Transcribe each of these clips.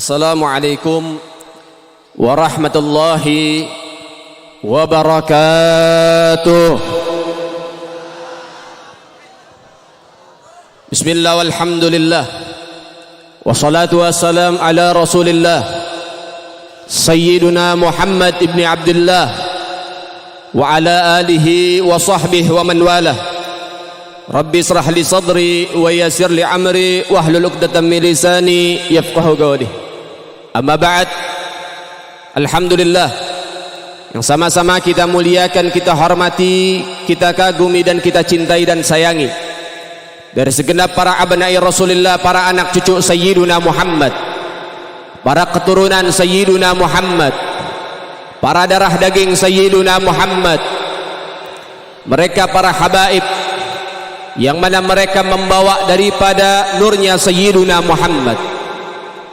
Assalamualaikum warahmatullahi wabarakatuh. Bismillah walhamdulillah wassalatu wassalam ala rasulillah Sayyiduna Muhammad ibn Abdullah wa ala alihi wa sahbihi wa man walah. Rabbi israh li sadri wa yassir li amri wahlul 'uqdatam min lisani yafqahu qawli. Amma ba'd. Alhamdulillah, yang sama-sama kita muliakan, kita hormati, kita kagumi dan kita cintai dan sayangi dari segenap para abna'i Rasulullah, para anak cucu Sayyiduna Muhammad, para keturunan Sayyiduna Muhammad, para darah daging Sayyiduna Muhammad, mereka para habaib yang mana mereka membawa daripada nurnya Sayyiduna Muhammad.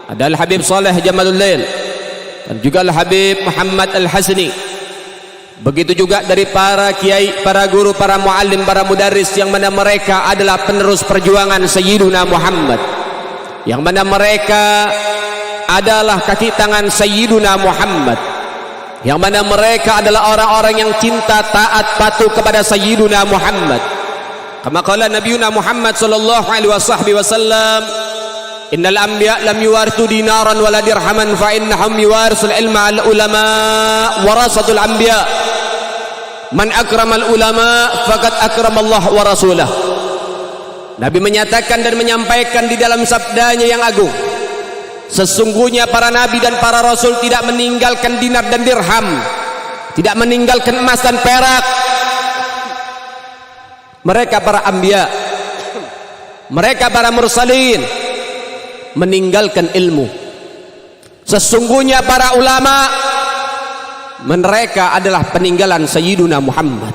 Ada Al-Habib Saleh Jamalul Lail dan juga Al-Habib Muhammad Al-Hasni. Begitu juga dari para kiai, para guru, para muallim, para mudarris yang mana mereka adalah penerus perjuangan Sayyiduna Muhammad, yang mana mereka adalah kaki tangan Sayyiduna Muhammad, yang mana mereka adalah orang-orang yang cinta, taat, patuh kepada Sayyiduna Muhammad. Kama qala Nabiyuna Muhammad sallallahu alaihi wasallam, innal anbiya lam yuwarithu dinaran wala dirhaman fa innahum yuwarisul ilma al ulama warasatul anbiya. Man akramal ulama faqad akramallah wa rasulah. Nabi menyatakan dan menyampaikan di dalam sabdanya yang agung, sesungguhnya para nabi dan para rasul tidak meninggalkan dinar dan dirham, tidak meninggalkan emas dan perak. Mereka para anbiya, mereka para mursalin meninggalkan ilmu. Sesungguhnya para ulama, mereka adalah peninggalan Sayyiduna Muhammad,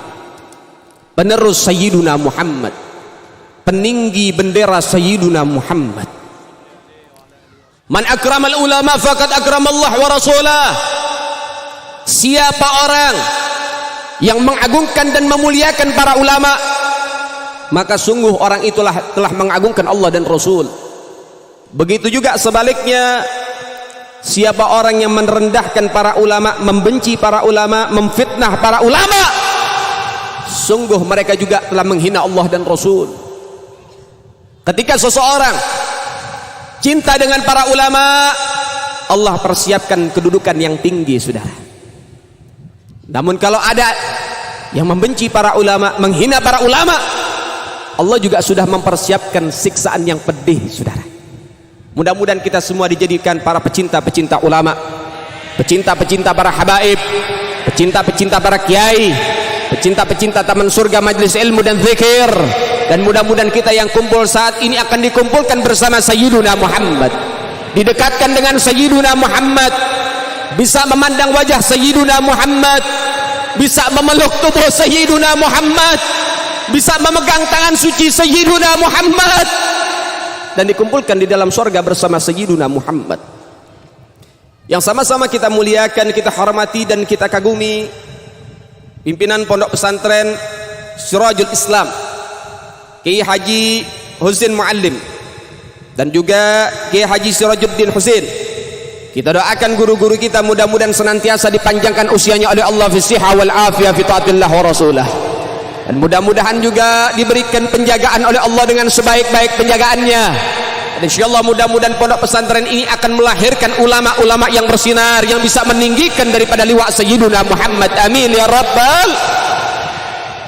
penerus Sayyiduna Muhammad, peninggi bendera Sayyiduna Muhammad. Man akramal ulama faqad akramallah wa rasulah. Siapa orang yang mengagungkan dan memuliakan para ulama, maka sungguh orang itulah telah mengagungkan Allah dan Rasul. Begitu juga sebaliknya, siapa orang yang merendahkan para ulama, membenci para ulama, memfitnah para ulama, sungguh mereka juga telah menghina Allah dan Rasul. Ketika seseorang cinta dengan para ulama, Allah persiapkan kedudukan yang tinggi, saudara. Namun kalau ada yang membenci para ulama, menghina para ulama, Allah juga sudah mempersiapkan siksaan yang pedih, saudara. Mudah-mudahan kita semua dijadikan para pecinta-pecinta ulama, pecinta-pecinta para habaib, pecinta-pecinta para kiai, pecinta-pecinta taman surga majlis ilmu dan zikir. Dan mudah-mudahan kita yang kumpul saat ini akan dikumpulkan bersama Sayyiduna Muhammad, didekatkan dengan Sayyiduna Muhammad, bisa memandang wajah Sayyiduna Muhammad, bisa memeluk tubuh Sayyiduna Muhammad, bisa memegang tangan suci Sayyiduna Muhammad, dan dikumpulkan di dalam surga bersama Sayyiduna Muhammad. Yang sama-sama kita muliakan, kita hormati dan kita kagumi pimpinan Pondok Pesantren Sirajul Islam Kiai Haji Husin Muallim dan juga Kiai Haji Sirajuddin Husin. Kita doakan guru-guru kita mudah-mudahan senantiasa dipanjangkan usianya oleh Allah fi sihah wal afiyah fi taatillah wa rasulah, dan mudah-mudahan juga diberikan penjagaan oleh Allah dengan sebaik-baik penjagaannya. Dan insyaallah mudah-mudahan pondok pesantren ini akan melahirkan ulama-ulama yang bersinar, yang bisa meninggikan daripada liwa Sayyiduna Muhammad. Amin ya rabbal.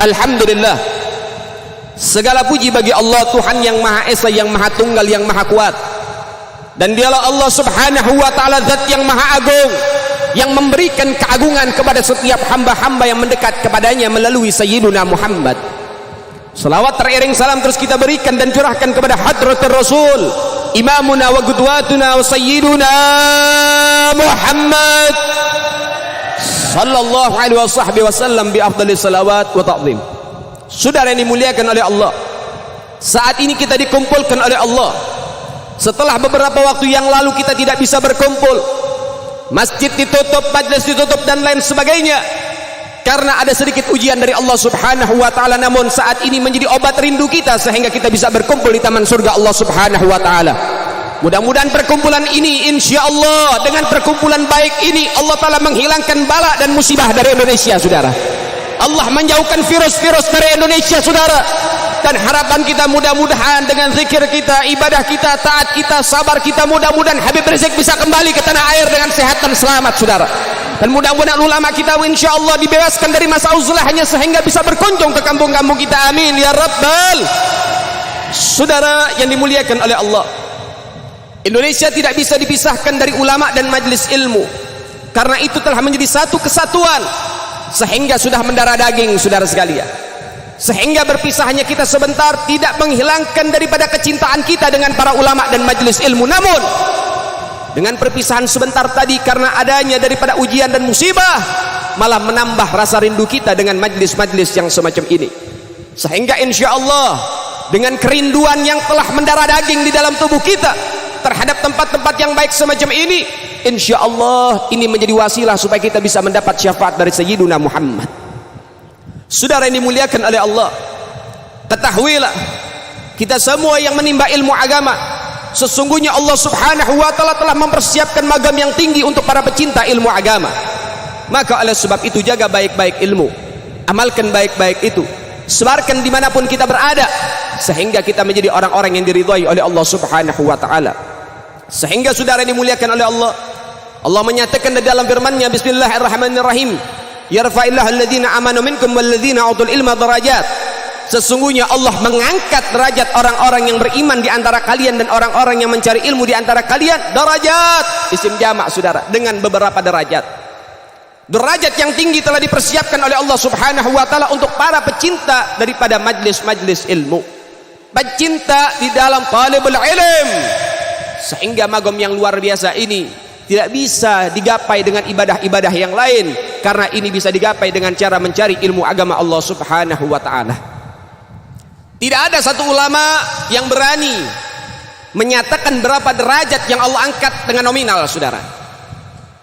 Alhamdulillah, segala puji bagi Allah, Tuhan yang Maha Esa, yang Maha Tunggal, yang Maha Kuat. Dan dialah Allah subhanahu wa ta'ala, zat yang Maha Agung, yang memberikan keagungan kepada setiap hamba-hamba yang mendekat kepadanya melalui Sayyiduna Muhammad. Salawat teriring salam terus kita berikan dan curahkan kepada hadratul Rasul, imamuna wa qudwatuna wa Sayyiduna Muhammad sallallahu alaihi wasallam bi afdalis salawat wa ta'zim. Saudara yang dimuliakan oleh Allah, saat ini kita dikumpulkan oleh Allah setelah beberapa waktu yang lalu kita tidak bisa berkumpul, masjid ditutup, majlis ditutup dan lain sebagainya, karena ada sedikit ujian dari Allah subhanahu wa ta'ala. Namun saat ini menjadi obat rindu kita sehingga kita bisa berkumpul di taman surga Allah subhanahu wa ta'ala. Mudah-mudahan perkumpulan ini insya Allah dengan perkumpulan baik ini Allah Ta'ala menghilangkan bala dan musibah dari Indonesia, saudara. Allah menjauhkan virus-virus dari Indonesia, saudara. Dan harapan kita mudah-mudahan dengan zikir kita, ibadah kita, taat kita, sabar kita, mudah-mudahan Habib Rizik bisa kembali ke tanah air dengan sehat dan selamat, saudara. Dan mudah-mudahan ulama kita insya Allah dibebaskan dari masa uzlahnya sehingga bisa berkunjung ke kampung-kampung kita, amin ya rabbal. Saudara yang dimuliakan oleh Allah, Indonesia tidak bisa dipisahkan dari ulama dan majelis ilmu, karena itu telah menjadi satu kesatuan sehingga sudah mendarah daging, saudara sekalian. Sehingga berpisahnya kita sebentar tidak menghilangkan daripada kecintaan kita dengan para ulama dan majelis ilmu. Namun dengan perpisahan sebentar tadi karena adanya daripada ujian dan musibah, malah menambah rasa rindu kita dengan majelis-majelis yang semacam ini. Sehingga insya Allah dengan kerinduan yang telah mendarah daging di dalam tubuh kita terhadap tempat-tempat yang baik semacam ini, insya Allah ini menjadi wasilah supaya kita bisa mendapat syafaat dari Sayyiduna Muhammad. Saudara yang dimuliakan oleh Allah, ketahuilah kita semua yang menimba ilmu agama, sesungguhnya Allah Subhanahu wa Ta'ala telah mempersiapkan magam yang tinggi untuk para pecinta ilmu agama. Maka oleh sebab itu jaga baik-baik ilmu, amalkan baik-baik itu, sebarkan dimanapun kita berada, sehingga kita menjadi orang-orang yang diridhai oleh Allah Subhanahu wa Ta'ala. Sehingga saudara yang dimuliakan oleh Allah, Allah menyatakan di dalam firman-Nya, Bismillahirrahmanirrahim, yarfa'illahu alladhina amanu minkum walladhina utul ilma darajat. Sesungguhnya Allah mengangkat derajat orang-orang yang beriman di antara kalian dan orang-orang yang mencari ilmu di antara kalian. Darajat isim jamak, saudara, dengan beberapa derajat. Derajat yang tinggi telah dipersiapkan oleh Allah Subhanahu wa Ta'ala untuk para pecinta daripada majlis-majlis ilmu, pecinta di dalam talibul ilm. Sehingga magam yang luar biasa ini tidak bisa digapai dengan ibadah-ibadah yang lain, karena ini bisa digapai dengan cara mencari ilmu agama Allah Subhanahu wa Ta'ala. Tidak ada satu ulama yang berani menyatakan berapa derajat yang Allah angkat dengan nominal, saudara.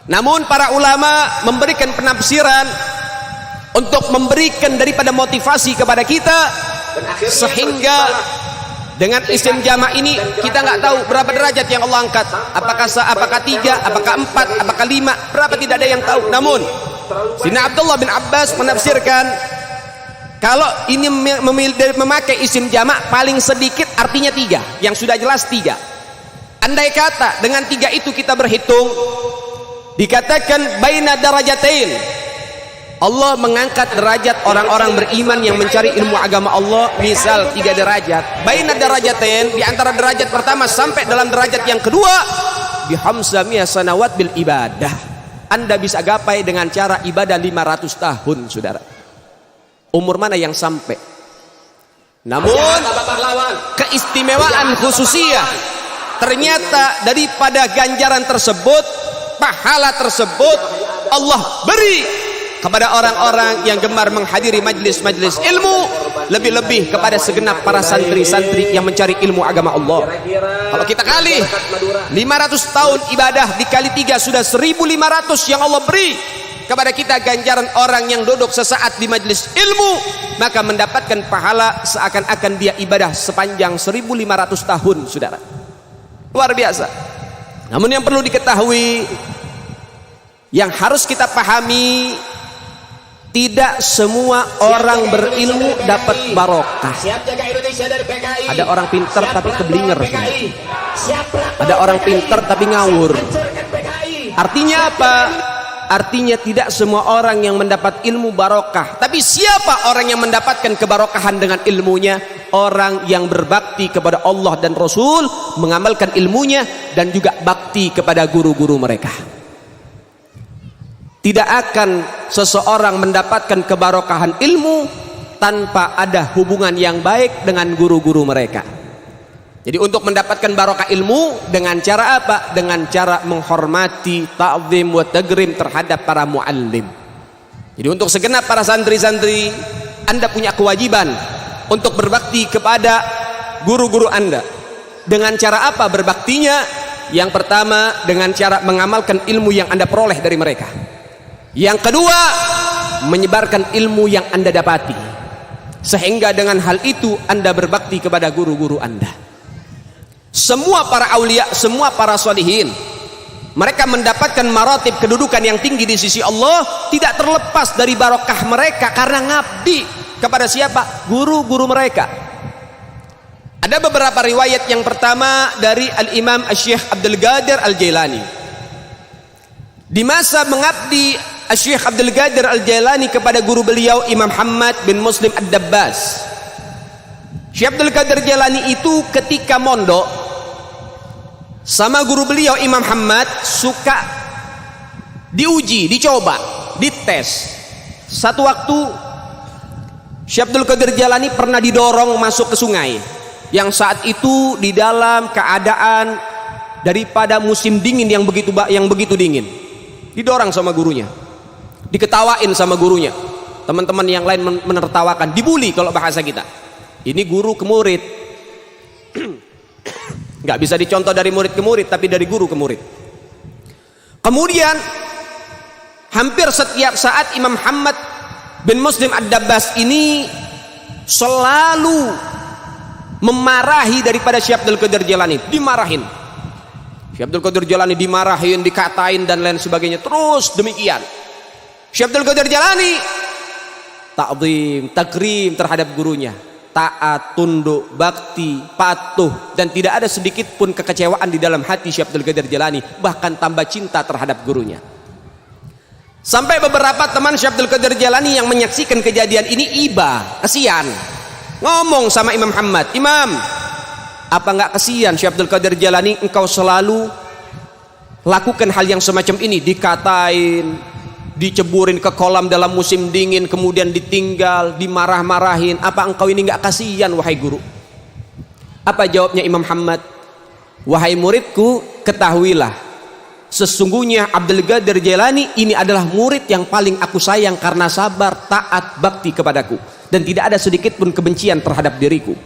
Namun para ulama memberikan penafsiran untuk memberikan daripada motivasi kepada kita, sehingga dengan isim jamak ini kita nggak tahu berapa derajat yang Allah angkat, apakah 3, apakah 4, apakah 5, berapa tidak ada yang tahu. Namun Sayyidina Abdullah bin Abbas menafsirkan kalau ini memakai isim jamak paling sedikit artinya 3, yang sudah jelas 3. Andai kata dengan 3 itu kita berhitung, dikatakan baina darajatain, Allah mengangkat derajat orang-orang beriman yang mencari ilmu agama Allah, misal 3 derajat. Baina darajatain, di antara derajat pertama sampai dalam derajat yang kedua, bihamsamiyah sanawat bil ibadah. Anda bisa gapai dengan cara ibadah 500 tahun, saudara. Umur mana yang sampai? Namun keistimewaan khususiyah, ternyata daripada ganjaran tersebut, pahala tersebut Allah beri kepada orang-orang yang gemar menghadiri majlis-majlis ilmu, lebih-lebih kepada segenap para santri-santri yang mencari ilmu agama Allah. Kalau kita kali 500 tahun ibadah dikali 3 sudah 1.500 yang Allah beri kepada kita ganjaran orang yang duduk sesaat di majlis ilmu, maka mendapatkan pahala seakan-akan dia ibadah sepanjang 1.500 tahun, saudara. Luar biasa. Namun yang perlu diketahui, yang harus kita pahami, tidak semua orang berilmu dapat barokah. Ada orang pintar tapi keblinger. Ada orang pintar tapi ngawur. Artinya apa? Artinya tidak semua orang yang mendapat ilmu barokah. Tapi siapa orang yang mendapatkan kebarokahan dengan ilmunya? Orang yang berbakti kepada Allah dan Rasul, mengamalkan ilmunya, dan juga bakti kepada guru-guru mereka. Tidak akan seseorang mendapatkan kebarokahan ilmu tanpa ada hubungan yang baik dengan guru-guru mereka. Jadi untuk mendapatkan barokah ilmu dengan cara apa? Dengan cara menghormati, ta'zim wa tagrim terhadap para muallim. Jadi untuk segenap para santri-santri, Anda punya kewajiban untuk berbakti kepada guru-guru Anda. Dengan cara apa berbaktinya? Yang pertama, dengan cara mengamalkan ilmu yang Anda peroleh dari mereka. Yang kedua, menyebarkan ilmu yang Anda dapati, sehingga dengan hal itu Anda berbakti kepada guru-guru Anda. Semua para aulia, semua para sholihin, mereka mendapatkan maratib kedudukan yang tinggi di sisi Allah tidak terlepas dari barokah mereka karena ngabdi kepada siapa? Guru-guru mereka. Ada beberapa riwayat. Yang pertama dari Al-Imam Asy-Syaikh Abdul Qadir Al-Jailani. Di masa mengabdi Asy-Syaikh Abdul Qadir Al-Jailani kepada guru beliau Imam Muhammad bin Muslim Ad-Dabbas, Syekh Abdul Qadir Jailani itu ketika mondok sama guru beliau Imam Muhammad suka diuji, dicoba, dites. Satu waktu Syekh Abdul Qadir Jailani pernah didorong masuk ke sungai yang saat itu di dalam keadaan daripada musim dingin yang begitu dingin. Didorong sama gurunya, diketawain sama gurunya. Teman-teman yang lain menertawakan, dibully kalau bahasa kita. Ini guru ke murid. Nggak bisa dicontoh dari murid ke murid, tapi dari guru ke murid. Kemudian hampir setiap saat Imam Muhammad bin Muslim Ad-Dabbas ini selalu memarahi daripada Syekh Abdul Qadir Jailani, dimarahin. Syekh Abdul Qadir Jailani dimarahin, dikatain dan lain sebagainya. Terus demikian. Syekh Abdul Qadir Jailani ta'zim, takrim terhadap gurunya. Taat, tunduk, bakti, patuh, dan tidak ada sedikit pun kekecewaan di dalam hati Syekh Abdul Qadir Jailani, bahkan tambah cinta terhadap gurunya. Sampai beberapa teman Syekh Abdul Qadir Jailani yang menyaksikan kejadian ini iba, kasihan, ngomong sama Imam Muhammad, "Imam, apa nggak kasihan Syekh Abdul Qadir Jailani, engkau selalu lakukan hal yang semacam ini, dikatain, diceburin ke kolam dalam musim dingin, kemudian ditinggal, dimarah-marahin. Apa engkau ini nggak kasihan wahai guru?" Apa jawabnya Imam Muhammad? "Wahai muridku, ketahuilah, sesungguhnya Abdul Qadir Jailani ini adalah murid yang paling aku sayang karena sabar, taat, bakti kepadaku, dan tidak ada sedikit pun kebencian terhadap diriku.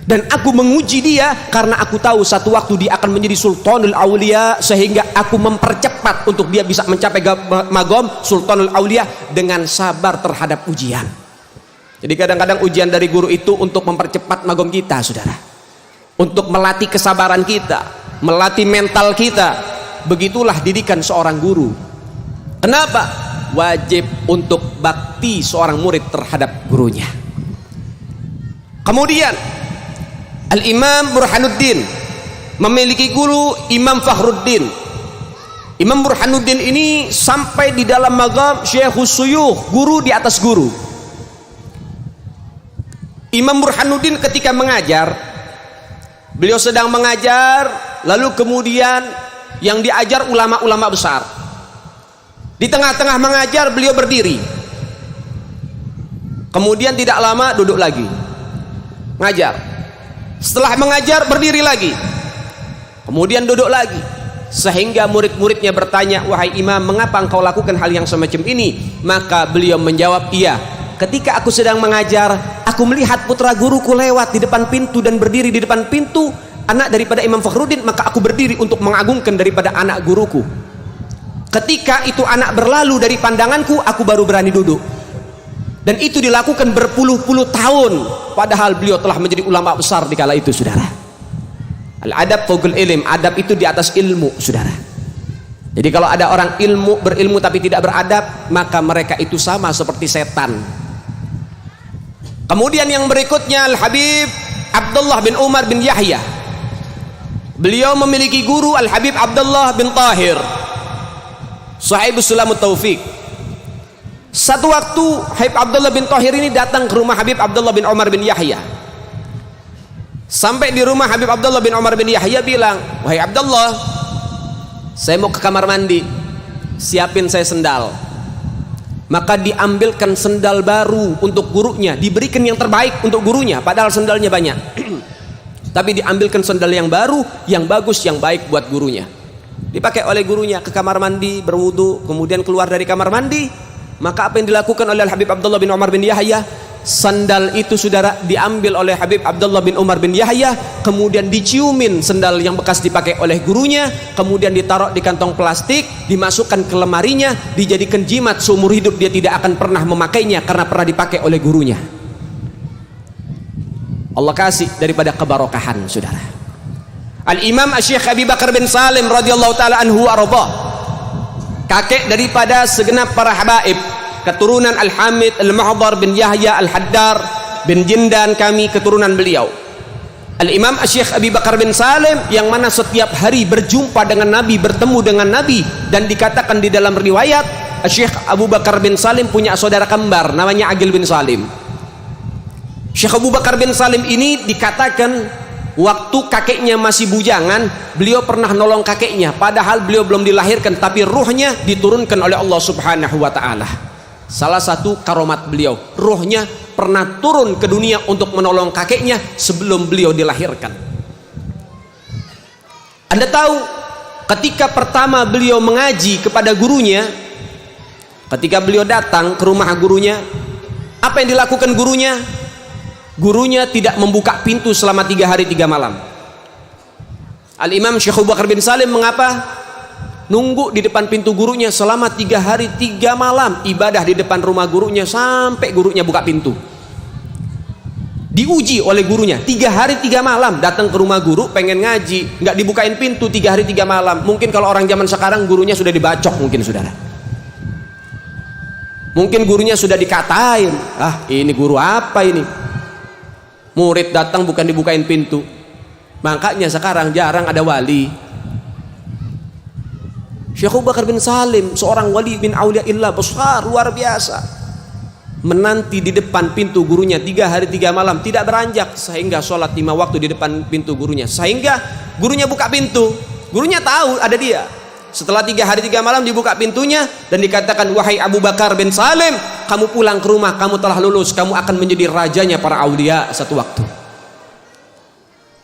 Dan aku menguji dia karena aku tahu satu waktu dia akan menjadi Sultanul Aulia, sehingga aku mempercepat untuk dia bisa mencapai magom Sultanul Aulia dengan sabar terhadap ujian." Jadi kadang-kadang ujian dari guru itu untuk mempercepat magom kita, saudara, untuk melatih kesabaran kita, melatih mental kita. Begitulah didikan seorang guru. Kenapa? Wajib untuk bakti seorang murid terhadap gurunya. Kemudian Al-Imam Burhanuddin memiliki guru Imam Fakhruddin. Imam Burhanuddin ini sampai di dalam maqam Syekhus Suyukh, guru di atas guru. Imam Burhanuddin ketika mengajar, beliau sedang mengajar, lalu kemudian yang diajar ulama-ulama besar. Di tengah-tengah mengajar beliau berdiri. Kemudian tidak lama duduk lagi, ngajar. Setelah mengajar berdiri lagi, kemudian duduk lagi, sehingga murid-muridnya bertanya, "Wahai imam, mengapa engkau lakukan hal yang semacam ini?" Maka beliau menjawab, "Iya, ketika aku sedang mengajar, aku melihat putra guruku lewat di depan pintu dan berdiri di depan pintu, anak daripada Imam Fakhruddin, maka aku berdiri untuk mengagungkan daripada anak guruku. Ketika itu anak berlalu dari pandanganku, aku baru berani duduk." Dan itu dilakukan berpuluh-puluh tahun, padahal beliau telah menjadi ulama besar di kala itu, saudara. Al-adab fawqal ilm, adab itu di atas ilmu, saudara. Jadi kalau ada orang berilmu tapi tidak beradab, maka mereka itu sama seperti setan. Kemudian yang berikutnya Al-Habib Abdullah bin Umar bin Yahya. Beliau memiliki guru Al-Habib Abdullah bin Tahir, Sahibus Sulamut Taufiq. Satu waktu Habib Abdullah bin Tahir ini datang ke rumah Habib Abdullah bin Umar bin Yahya. Sampai di rumah Habib Abdullah bin Umar bin Yahya bilang, "Wahai Abdullah, saya mau ke kamar mandi, siapin saya sendal." Maka diambilkan sendal baru untuk gurunya, diberikan yang terbaik untuk gurunya, padahal sendalnya banyak. Tapi diambilkan sendal yang baru, yang bagus, yang baik buat gurunya. Dipakai oleh gurunya ke kamar mandi, berwudu, kemudian keluar dari kamar mandi. Maka apa yang dilakukan oleh Habib Abdullah bin Umar bin Yahya? Sandal itu, saudara, diambil oleh Habib Abdullah bin Umar bin Yahya, kemudian diciumin sandal yang bekas dipakai oleh gurunya, kemudian ditaruh di kantong plastik, dimasukkan ke lemarinya, dijadikan jimat seumur hidup. Dia tidak akan pernah memakainya karena pernah dipakai oleh gurunya. Allah kasih daripada kebarokahan, saudara. Al-Imam Syekh Abi Bakar bin Salim radhiyallahu taala anhu arba, kakek daripada segenap para habaib, keturunan Al-Hamid Al-Mahdar bin Yahya Al-Haddar bin Jindan, kami keturunan beliau. Al-Imam Syekh Abi Bakar bin Salim yang mana setiap hari berjumpa dengan Nabi, bertemu dengan Nabi, dan dikatakan di dalam riwayat Syekh Abu Bakar bin Salim punya saudara kembar namanya Agil bin Salim. Syekh Abu Bakar bin Salim ini dikatakan waktu kakeknya masih bujangan, beliau pernah nolong kakeknya, padahal beliau belum dilahirkan, tapi ruhnya diturunkan oleh Allah Subhanahu wa taala. Salah satu karomat beliau, ruhnya pernah turun ke dunia untuk menolong kakeknya sebelum beliau dilahirkan. Anda tahu, ketika pertama beliau mengaji kepada gurunya, ketika beliau datang ke rumah gurunya, apa yang dilakukan gurunya? Gurunya tidak membuka pintu selama 3 hari 3 malam. Al-Imam Syekh Abu Bakar bin Salim mengapa? Nunggu di depan pintu gurunya selama 3 hari 3 malam, ibadah di depan rumah gurunya sampai gurunya buka pintu. Diuji oleh gurunya 3 hari 3 malam, datang ke rumah guru pengen ngaji, nggak dibukain pintu 3 hari 3 malam. Mungkin kalau orang zaman sekarang gurunya sudah dibacok mungkin, saudara. Mungkin gurunya sudah dikatain, ah ini guru apa ini? Murid datang bukan dibukain pintu. Makanya sekarang jarang ada wali. Syekh Abu Bakar bin Salim, seorang wali bin auliyaillah besar, luar biasa, menanti di depan pintu gurunya 3 hari 3 malam, tidak beranjak, sehingga sholat 5 waktu di depan pintu gurunya, sehingga gurunya buka pintu. Gurunya tahu ada dia. Setelah 3 hari 3 malam dibuka pintunya dan dikatakan, wahai Abu Bakar bin Salim, kamu pulang ke rumah, kamu telah lulus, kamu akan menjadi rajanya para aulia satu waktu.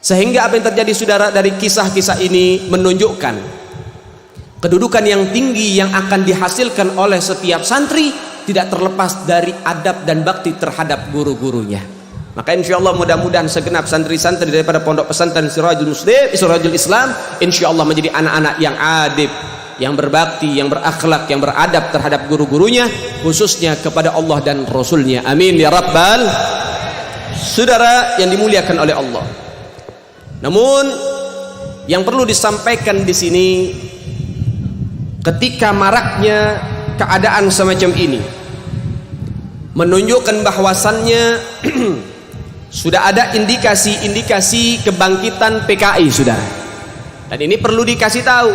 Sehingga apa yang terjadi, saudara, dari kisah-kisah ini menunjukkan kedudukan yang tinggi yang akan dihasilkan oleh setiap santri, tidak terlepas dari adab dan bakti terhadap guru-gurunya. Maka insya Allah mudah-mudahan segenap santri-santri daripada Pondok Pesantren Sirajul Muslim, Sirajul Islam, insya Allah menjadi anak-anak yang adib, yang berbakti, yang berakhlak, yang beradab terhadap guru-gurunya, khususnya kepada Allah dan Rasulnya. Amin ya Rabbal. Saudara yang dimuliakan oleh Allah. Namun yang perlu disampaikan di sini, ketika maraknya keadaan semacam ini menunjukkan bahwasannya sudah ada indikasi-indikasi kebangkitan PKI, saudara. Dan ini perlu dikasih tahu.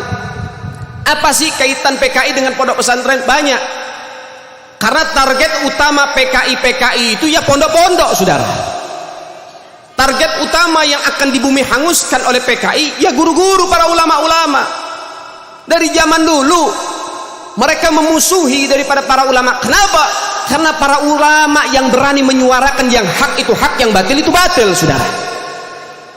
Apa sih kaitan PKI dengan pondok pesantren? Banyak. Karena target utama PKI itu ya pondok-pondok, saudara. Target utama yang akan dibumi hanguskan oleh PKI ya guru-guru, para ulama-ulama. Dari zaman dulu mereka memusuhi daripada para ulama. Kenapa? Karena para ulama yang berani menyuarakan yang hak itu hak, yang batil itu batil, saudara.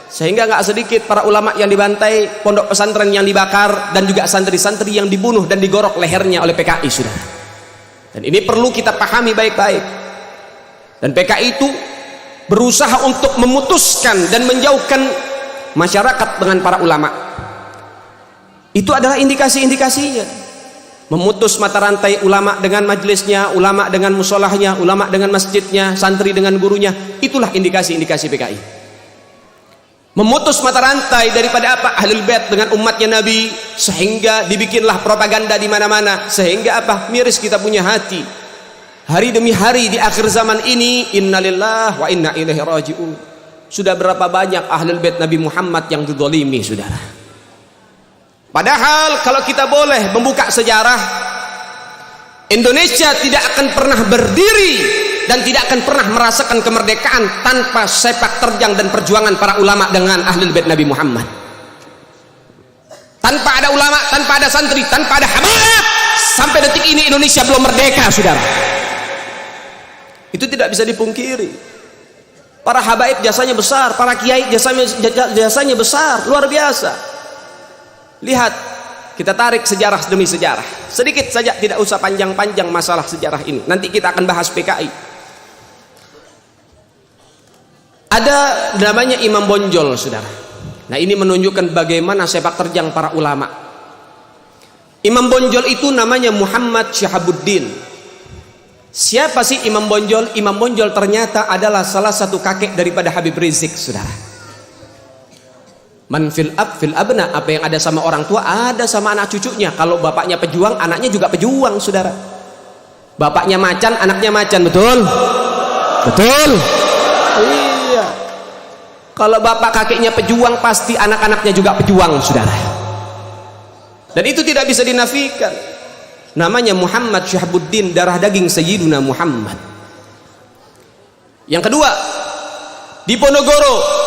Sehingga nggak sedikit para ulama yang dibantai, pondok pesantren yang dibakar, dan juga santri-santri yang dibunuh dan digorok lehernya oleh PKI, saudara. Dan ini perlu kita pahami baik-baik. Dan PKI itu berusaha untuk memutuskan dan menjauhkan masyarakat dengan para ulama. Itu adalah indikasi-indikasinya. Memutus mata rantai ulama dengan majelisnya, ulama dengan musolahnya, ulama dengan masjidnya, santri dengan gurunya. Itulah indikasi-indikasi PKI. Memutus mata rantai daripada apa? Ahlul Bait dengan umatnya Nabi, sehingga dibikinlah propaganda di mana-mana. Sehingga apa? Miris kita punya hati. Hari demi hari di akhir zaman ini, innalillahi wa inna ilaihi raji'un. Sudah berapa banyak Ahlul Bait Nabi Muhammad yang dizalimi, saudara. Padahal kalau kita boleh membuka sejarah, Indonesia tidak akan pernah berdiri dan tidak akan pernah merasakan kemerdekaan tanpa sepak terjang dan perjuangan para ulama dengan Ahlul Bait Nabi Muhammad. Tanpa ada ulama, tanpa ada santri, tanpa ada habaib, sampai detik ini Indonesia belum merdeka, saudara. Itu tidak bisa dipungkiri. Para habaib jasanya besar, para kiai jasanya besar, luar biasa. Lihat, kita tarik sejarah demi sejarah. Sedikit saja, tidak usah panjang-panjang masalah sejarah ini. Nanti kita akan bahas PKI. Ada namanya Imam Bonjol, saudara. Nah, ini menunjukkan bagaimana sepak terjang para ulama. Imam Bonjol itu namanya Muhammad Syahabuddin. Siapa sih Imam Bonjol? Imam Bonjol ternyata adalah salah satu kakek daripada Habib Rizik, saudara. Man fil ab fil abna, apa yang ada sama orang tua ada sama anak cucunya. Kalau bapaknya pejuang, anaknya juga pejuang, saudara. Bapaknya macan, anaknya macan, betul? Betul? Iya. Kalau bapak kakeknya pejuang, pasti anak-anaknya juga pejuang, saudara. Dan itu tidak bisa dinafikan. Namanya Muhammad Syahabuddin, darah daging Sayyiduna Muhammad. Yang kedua, di Ponorogo.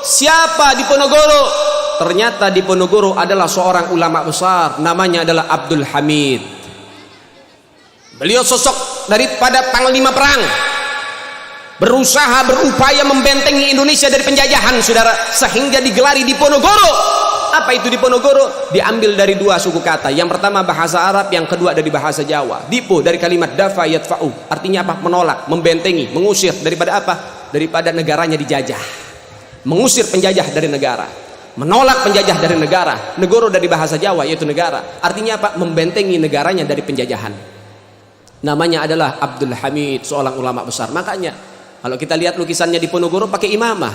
Siapa di Ponorogo? Ternyata di Ponorogo adalah seorang ulama besar, namanya adalah Abdul Hamid. Beliau sosok daripada panglima perang, berusaha berupaya membentengi Indonesia dari penjajahan, saudara, sehingga digelari di Ponorogo. Apa itu di Ponorogo? Diambil dari dua suku kata. Yang pertama bahasa Arab, yang kedua dari bahasa Jawa. Dipo dari kalimat dafa yadfa'u, artinya apa? Menolak, membentengi, mengusir daripada apa? Daripada negaranya dijajah. Mengusir penjajah dari negara, menolak penjajah dari negara. Negoro dari bahasa Jawa yaitu negara, artinya apa? Membentengi negaranya dari penjajahan. Namanya adalah Abdul Hamid, seorang ulama besar. Makanya kalau kita lihat lukisannya di Ponorogo pakai imamah,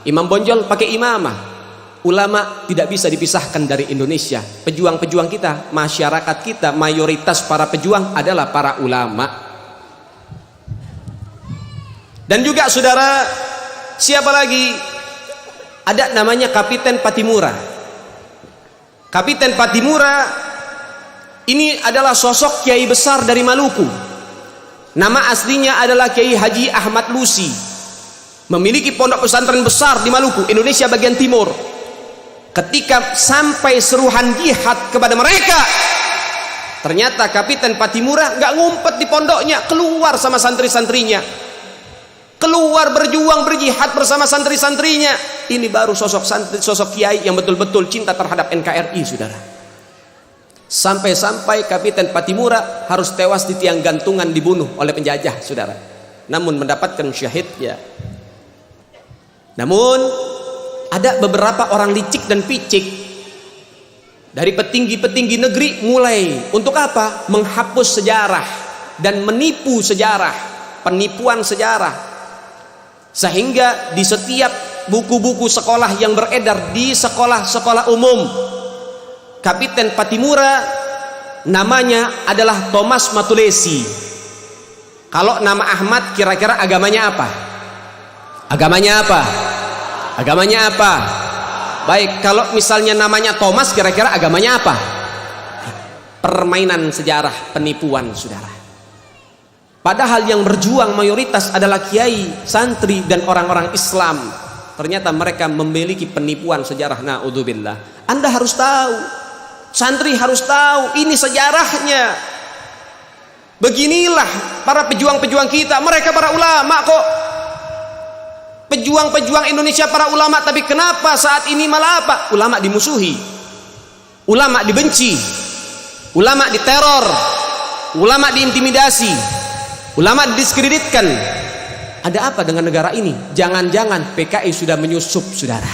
Imam Bonjol pakai imamah. Ulama tidak bisa dipisahkan dari Indonesia. Pejuang-pejuang kita, masyarakat kita, mayoritas para pejuang adalah para ulama. Dan juga saudara, siapa lagi? Ada namanya Kapiten Patimura. Kapiten Patimura ini adalah sosok kiai besar dari Maluku. Nama aslinya adalah Kiai Haji Ahmad Lusi. Memiliki pondok pesantren besar di Maluku, Indonesia bagian timur. Ketika sampai seruhan jihad kepada mereka, ternyata Kapiten Patimura nggak ngumpet di pondoknya, keluar sama santri-santrinya. Keluar berjuang berjihad bersama santri-santrinya. Ini baru sosok santri, sosok kiai yang betul-betul cinta terhadap NKRI, saudara. Sampai-sampai Kapiten Patimura harus tewas di tiang gantungan, dibunuh oleh penjajah, saudara. Namun mendapatkan syahidnya. Namun ada beberapa orang licik dan picik dari petinggi-petinggi negeri mulai untuk apa? Menghapus sejarah dan menipu sejarah, penipuan sejarah. Sehingga di setiap buku-buku sekolah yang beredar di sekolah-sekolah umum, Kapiten Patimura namanya adalah Thomas Matulesi. Kalau nama Ahmad, kira-kira agamanya apa? Agamanya apa? Agamanya apa? Baik, kalau misalnya namanya Thomas, kira-kira agamanya apa? Permainan sejarah, penipuan, saudara. Padahal yang berjuang mayoritas adalah kiai, santri, dan orang-orang Islam. Ternyata mereka memiliki penipuan sejarah. Na'udzubillah. Anda harus tahu, santri harus tahu, ini sejarahnya. Beginilah para pejuang-pejuang kita. Mereka para ulama kok. Pejuang-pejuang Indonesia para ulama. Tapi kenapa saat ini malah apa? Ulama dimusuhi, ulama dibenci, ulama diteror, ulama diintimidasi, ulama didiskreditkan. Ada apa dengan negara ini? Jangan-jangan PKI sudah menyusup, saudara.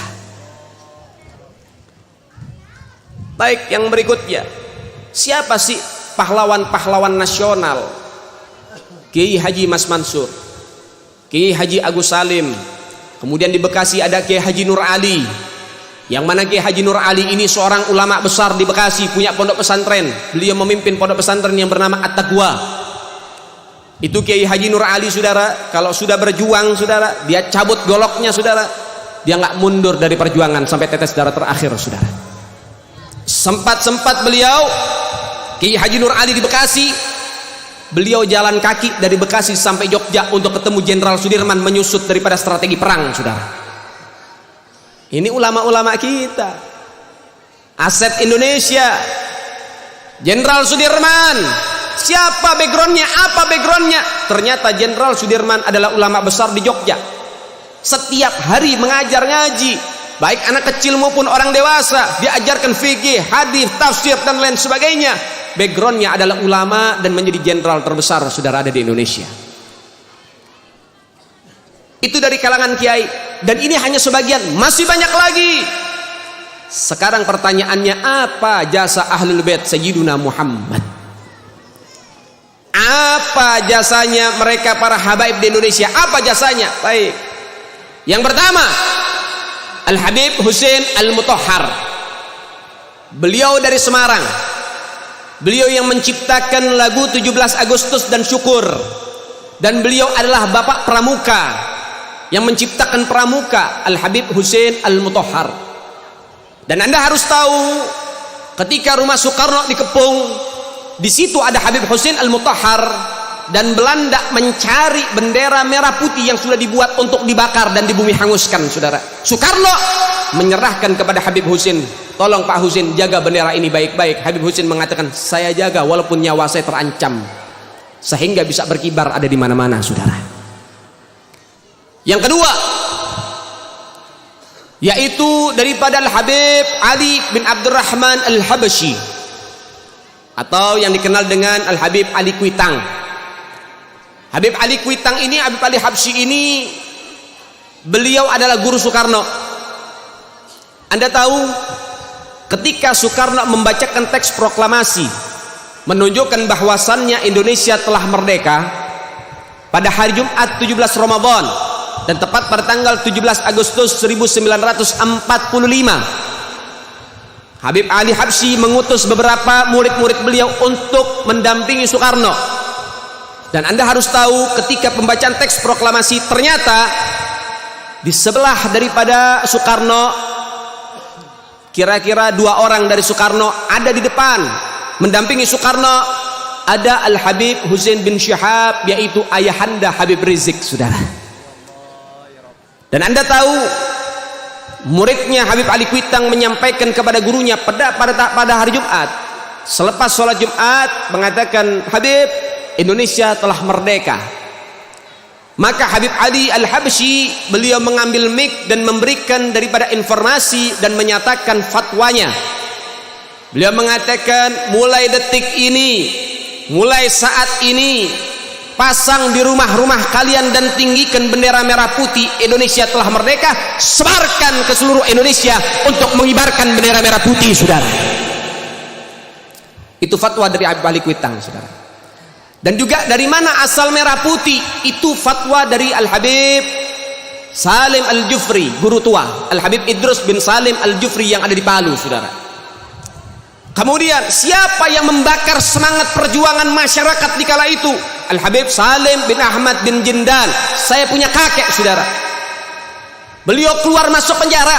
Baik, yang berikutnya, siapa sih pahlawan-pahlawan nasional? Kiai Haji Mas Mansur, Kiai Haji Agus Salim. Kemudian di Bekasi ada Kiai Haji Nur Ali. Yang mana Kiai Haji Nur Ali ini seorang ulama besar di Bekasi, punya pondok pesantren. Beliau memimpin pondok pesantren yang bernama At-Taqwa. Itu Kiai Haji Nur Ali, saudara. Kalau sudah berjuang, saudara, dia cabut goloknya, saudara. Dia nggak mundur dari perjuangan sampai tetes darah terakhir, saudara. Sempat-sempat beliau Kiai Haji Nur Ali di Bekasi, beliau jalan kaki dari Bekasi sampai Jogja untuk ketemu Jenderal Sudirman, menyusut daripada strategi perang, saudara. Ini ulama-ulama kita, aset Indonesia. Jenderal Sudirman, siapa backgroundnya? Apa backgroundnya? Ternyata Jenderal Sudirman adalah ulama besar di Jogja. Setiap hari mengajar ngaji, baik anak kecil maupun orang dewasa. Diajarkan fikih, hadis, tafsir, dan lain sebagainya. Backgroundnya adalah ulama dan menjadi jenderal terbesar, saudara, ada di Indonesia. Itu dari kalangan kiai. Dan ini hanya sebagian, masih banyak lagi. Sekarang pertanyaannya, apa jasa Ahlul Bait Sayyiduna Muhammad? Apa jasanya mereka para habaib di Indonesia? Apa jasanya? Baik. Yang pertama, Al-Habib Husain Al-Mutahhar. Beliau dari Semarang. Beliau yang menciptakan lagu 17 Agustus dan Syukur. Dan beliau adalah bapak pramuka yang menciptakan pramuka, Al-Habib Husain Al-Mutahhar. Dan Anda harus tahu, ketika rumah Soekarno dikepung, di situ ada Habib Husain Al-Mutahhar, dan Belanda mencari bendera merah putih yang sudah dibuat untuk dibakar dan dibumi hanguskan, saudara. Soekarno menyerahkan kepada Habib Husain, tolong Pak Husain jaga bendera ini baik-baik. Habib Husain mengatakan, saya jaga walaupun nyawa saya terancam, sehingga bisa berkibar ada di mana-mana, saudara. Yang kedua, yaitu daripada Al-Habib Ali bin Abdurrahman Al-Habsyi, atau yang dikenal dengan Al-Habib Ali Kuitang. Habib Ali Kuitang ini, Habib Ali Habsyi ini, beliau adalah guru Soekarno. Anda tahu, ketika Soekarno membacakan teks proklamasi menunjukkan bahwasannya Indonesia telah merdeka pada hari Jumat 17 Ramadan, dan tepat pada tanggal 17 Agustus 1945, Habib Ali Habsyi mengutus beberapa murid-murid beliau untuk mendampingi Soekarno. Dan Anda harus tahu, ketika pembacaan teks proklamasi, ternyata di sebelah daripada Soekarno, kira-kira 2 orang dari Soekarno ada di depan mendampingi Soekarno. Ada Al-Habib Husain bin Syihab, yaitu ayahanda Habib Rizik, saudara. Dan Anda tahu, muridnya Habib Ali Kuitang menyampaikan kepada gurunya pada hari Jumat, selepas sholat Jumat, mengatakan, Habib, Indonesia telah merdeka. Maka Habib Ali Al-Habsyi, beliau mengambil mic dan memberikan daripada informasi dan menyatakan fatwanya. Beliau mengatakan, mulai detik ini, mulai saat ini, pasang di rumah-rumah kalian dan tinggikan bendera merah putih. Indonesia telah merdeka, sebarkan ke seluruh Indonesia untuk mengibarkan bendera merah putih, saudara. Itu fatwa dari Habib Ali Kuitang, saudara. Dan juga dari mana asal merah putih? Itu fatwa dari Al-Habib Salim Al-Jufri, guru tua, Al-Habib Idrus bin Salim Al-Jufri yang ada di Palu, saudara. Kemudian, siapa yang membakar semangat perjuangan masyarakat di kala itu? Al-Habib Salim bin Ahmad bin Jindan. Saya punya kakek, saudara. Beliau keluar masuk penjara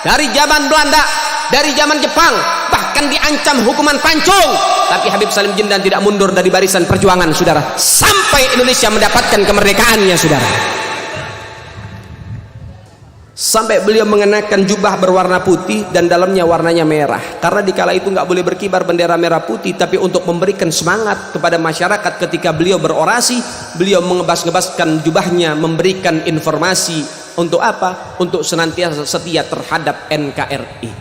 dari zaman Belanda, dari zaman Jepang, bahkan diancam hukuman pancung. Tapi Habib Salim Jindan tidak mundur dari barisan perjuangan, saudara, sampai Indonesia mendapatkan kemerdekaannya, saudara. Sampai beliau mengenakan jubah berwarna putih dan dalamnya warnanya merah, karena di kala itu nggak boleh berkibar bendera merah putih. Tapi untuk memberikan semangat kepada masyarakat ketika beliau berorasi, beliau mengebas-ngebaskan jubahnya, memberikan informasi. Untuk apa? Untuk senantiasa setia terhadap NKRI.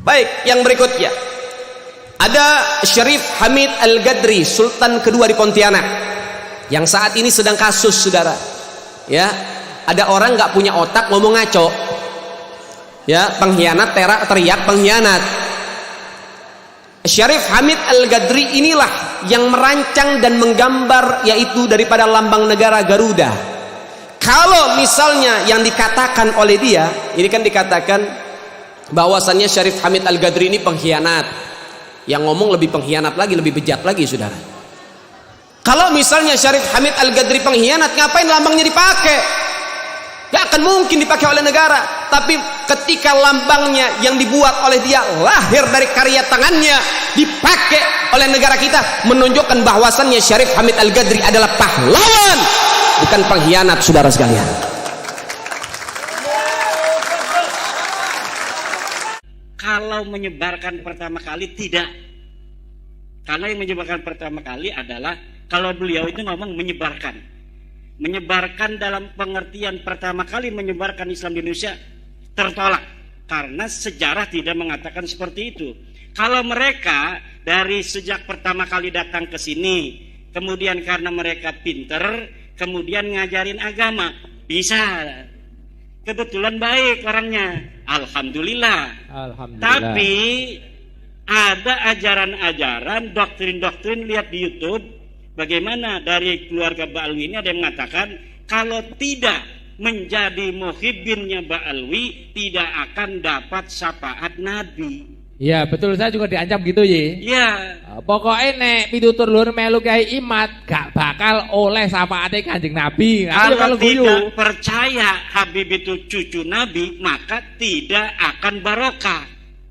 Baik, yang berikutnya ada Syarif Hamid Al-Gadri, Sultan kedua di Pontianak, yang saat ini sedang kasus, saudara. Ya, ada orang nggak punya otak ngomong ngaco, ya, pengkhianat, teriak pengkhianat. Syarif Hamid Al-Gadri inilah yang merancang dan menggambar, yaitu daripada lambang negara Garuda. Kalau misalnya yang dikatakan oleh dia, ini kan dikatakan bahwasannya Syarif Hamid Al-Gadri ini pengkhianat. Yang ngomong lebih pengkhianat lagi, lebih bejat lagi, saudara. Kalau misalnya Syarif Hamid Al-Gadri pengkhianat, ngapain lambangnya dipakai? Gak akan mungkin dipakai oleh negara. Tapi ketika lambangnya yang dibuat oleh dia, lahir dari karya tangannya, dipakai oleh negara kita, menunjukkan bahwasannya Syarif Hamid Al-Gadri adalah pahlawan, bukan pengkhianat, saudara sekalian. Kalau menyebarkan pertama kali tidak, karena yang menyebarkan pertama kali adalah, kalau beliau itu ngomong menyebarkan dalam pengertian pertama kali menyebarkan Islam di Indonesia tertolak, karena sejarah tidak mengatakan seperti itu. Kalau mereka dari sejak pertama kali datang ke sini, kemudian karena mereka pinter, kemudian ngajarin agama, bisa. Kebetulan baik orangnya, alhamdulillah. Tapi ada ajaran-ajaran, doktrin-doktrin, lihat di YouTube bagaimana dari keluarga Ba'alwi ini ada yang mengatakan kalau tidak menjadi muhibbinnya Ba'alwi tidak akan dapat syafaat Nabi. Iya betul, saya juga diancam gitu ye. Ya, Pokoknya nek pitutur luhur melu Kyai Imat gak bakal oleh syafaate Kanjeng Nabi. kalau tidak percaya Habib itu cucu Nabi, maka tidak akan barokah.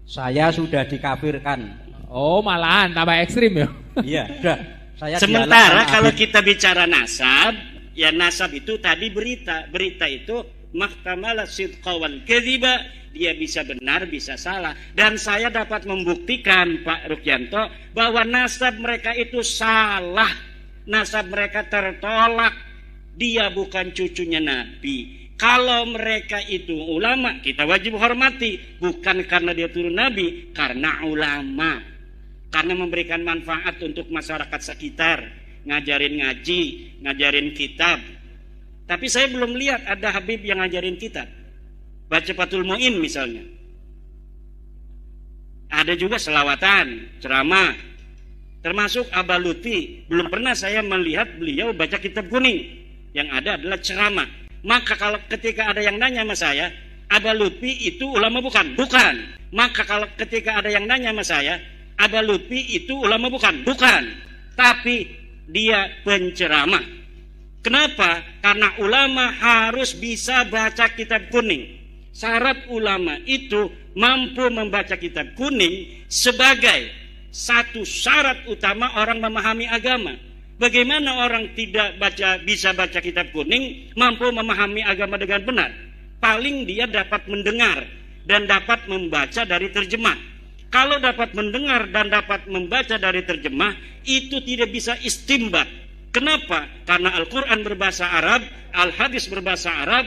Saya sudah dikafirkan. Oh malahan tambah ekstrim ya. Iya, sudah. Saya Sementara dialahkan kalau Habib. kita bicara nasab, ya nasab itu tadi berita. Berita itu mahtamala sidqa wal kadhiba, dia bisa benar bisa salah. Dan saya dapat membuktikan Pak Rukyanto bahwa nasab mereka itu salah. Nasab mereka tertolak. Dia bukan cucunya Nabi. Kalau mereka itu ulama, kita wajib hormati. Bukan karena dia turun Nabi, karena ulama. Karena memberikan manfaat untuk masyarakat sekitar, ngajarin ngaji, ngajarin kitab. Tapi saya belum lihat ada Habib yang ngajarin kitab. Baca Fathul Mu'in misalnya. Ada juga selawatan, ceramah. Termasuk Abah Lutfi, belum pernah saya melihat beliau baca kitab kuning. Yang ada adalah ceramah. Maka kalau ketika ada yang nanya sama saya, Abah Lutfi itu ulama bukan? Bukan. Maka kalau ketika ada yang nanya sama saya, Abah Lutfi itu ulama bukan? Bukan. Tapi dia penceramah. Kenapa? Karena ulama harus bisa baca kitab kuning. Syarat ulama itu mampu membaca kitab kuning sebagai satu syarat utama orang memahami agama. Bagaimana orang tidak bisa baca kitab kuning mampu memahami agama dengan benar? Paling dia dapat mendengar dan dapat membaca dari terjemah. Kalau dapat mendengar dan dapat membaca dari terjemah, itu tidak bisa istimbat. Kenapa? Karena Al-Quran berbahasa Arab, Al-Hadis berbahasa Arab.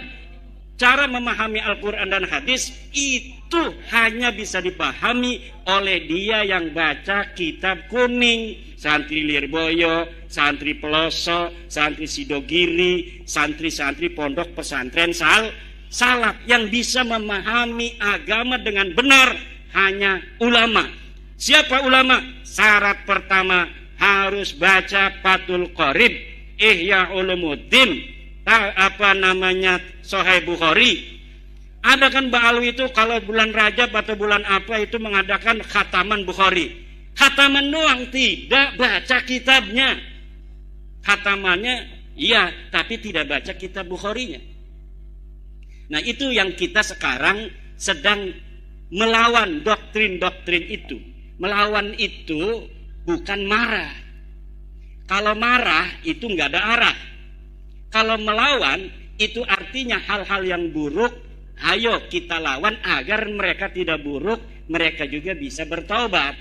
Cara memahami Al-Quran dan Hadis itu hanya bisa dipahami oleh dia yang baca kitab kuning. Santri Lirboyo, santri Peloso, santri Sidogiri, santri-santri pondok pesantren salaf yang bisa memahami agama dengan benar. Hanya ulama. Siapa ulama? Syarat pertama harus baca Fathul Qorib, Ihya Ulumuddin, Sahih Bukhari. Ada kan Ba'alwi itu kalau bulan Rajab atau bulan apa itu mengadakan khataman Bukhari. Khataman doang, tidak baca kitabnya. Khatamannya iya, tapi tidak baca kitab Bukharinya. Nah itu yang kita sekarang sedang melawan doktrin-doktrin itu. Melawan itu bukan marah. Kalau marah itu nggak ada arah. Kalau melawan itu artinya hal-hal yang buruk, ayo kita lawan agar mereka tidak buruk, mereka juga bisa bertaubat.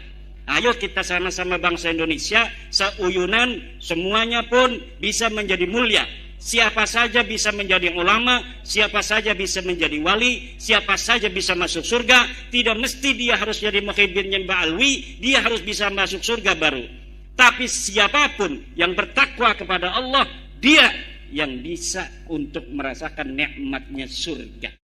Ayo kita sama-sama bangsa Indonesia seuyunan, semuanya pun bisa menjadi mulia. Siapa saja bisa menjadi ulama, siapa saja bisa menjadi wali, siapa saja bisa masuk surga. Tidak mesti dia harus jadi muhibbinnya Ba'alwi, dia harus bisa masuk surga baru. Tapi siapapun yang bertakwa kepada Allah, dia yang bisa untuk merasakan nikmatnya surga.